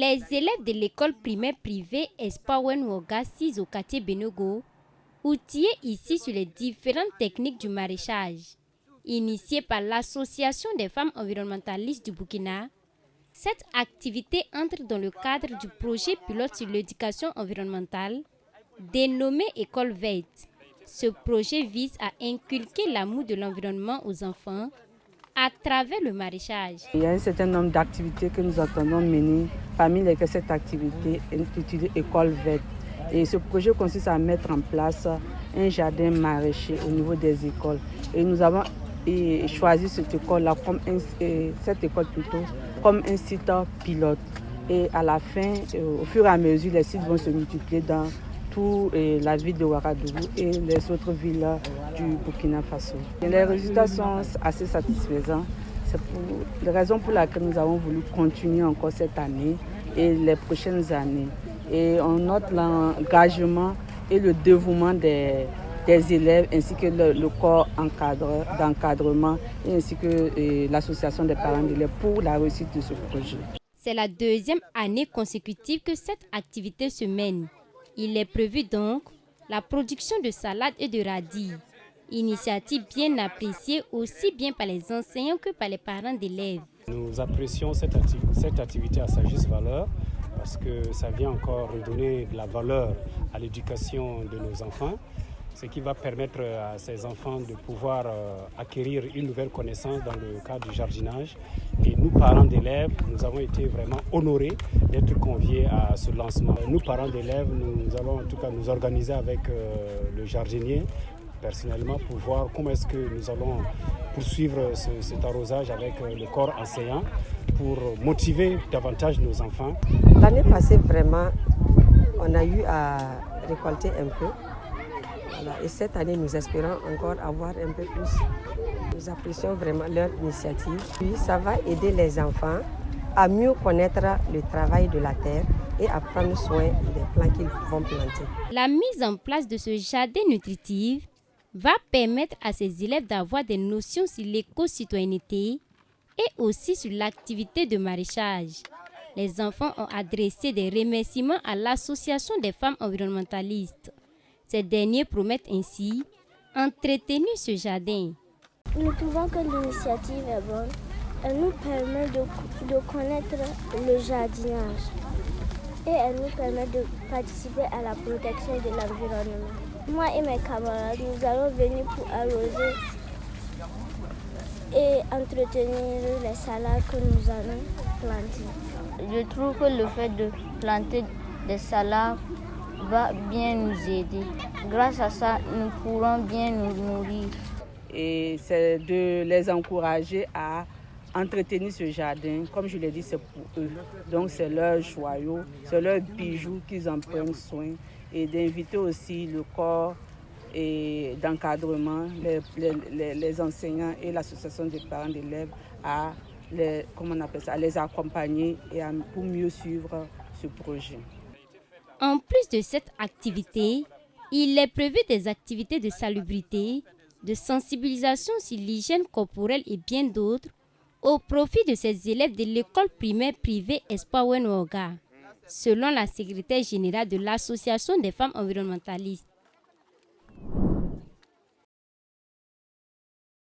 Les élèves de l'école primaire privée Espawen Woga 6 au quartier Benogo, outillés ici sur les différentes techniques du maraîchage. Initiée par l'Association des femmes environnementalistes du Burkina, cette activité entre dans le cadre du projet pilote sur l'éducation environnementale, dénommé École verte. Ce projet vise à inculquer l'amour de l'environnement aux enfants à travers le maraîchage. Il y a un certain nombre d'activités que nous entendons mener, parmi lesquelles cette activité est intitulée École verte. Et ce projet consiste à mettre en place un jardin maraîcher au niveau des écoles. Et nous avons choisi cette école-là, comme un site pilote. Et à la fin, au fur et à mesure, les sites vont se multiplier dans toute la ville de Ouagadougou et les autres villes du Burkina Faso. Et les résultats sont assez satisfaisants. C'est la raison pour laquelle nous avons voulu continuer encore cette année et les prochaines années. Et on note l'engagement et le dévouement des élèves ainsi que le corps d'encadrement et ainsi que l'association des parents d'élèves pour la réussite de ce projet. C'est la deuxième année consécutive que cette activité se mène. Il est prévu donc la production de salades et de radis. Initiative bien appréciée aussi bien par les enseignants que par les parents d'élèves. Nous apprécions cette activité à sa juste valeur parce que ça vient encore donner de la valeur à l'éducation de nos enfants, ce qui va permettre à ces enfants de pouvoir acquérir une nouvelle connaissance dans le cadre du jardinage. Et nous, parents d'élèves, nous avons été vraiment honorés d'être conviés à ce lancement. Nous, parents d'élèves, nous allons en tout cas nous organiser avec le jardinier personnellement pour voir comment est-ce que nous allons poursuivre cet arrosage avec le corps enseignant pour motiver davantage nos enfants. L'année passée, vraiment, on a eu à récolter un peu. Voilà. Et cette année, nous espérons encore avoir un peu plus. Nous apprécions vraiment leur initiative. Puis, ça va aider les enfants à mieux connaître le travail de la terre et à prendre soin des plants qu'ils vont planter. La mise en place de ce jardin nutritif va permettre à ces élèves d'avoir des notions sur l'éco-citoyenneté et aussi sur l'activité de maraîchage. Les enfants ont adressé des remerciements à l'Association des femmes environnementalistes. Ces derniers promettent ainsi entretenir ce jardin. Nous trouvons que l'initiative est bonne. Elle nous permet de connaître le jardinage et elle nous permet de participer à la protection de l'environnement. Moi et mes camarades, nous allons venir pour arroser et entretenir les salades que nous allons planter. Je trouve que le fait de planter des salades va bien nous aider. Grâce à ça, nous pourrons bien nous nourrir. Et c'est de les encourager à entretenir ce jardin. Comme je l'ai dit, c'est pour eux. Donc c'est leur joyau, c'est leur bijou qu'ils en prennent soin. Et d'inviter aussi le corps d'encadrement, les enseignants et l'association des parents d'élèves à les accompagner et pour mieux suivre ce projet. En plus de cette activité, il est prévu des activités de salubrité, de sensibilisation sur l'hygiène corporelle et bien d'autres au profit de ces élèves de l'école primaire privée Espawen Woga, selon la secrétaire générale de l'Association des femmes environnementalistes.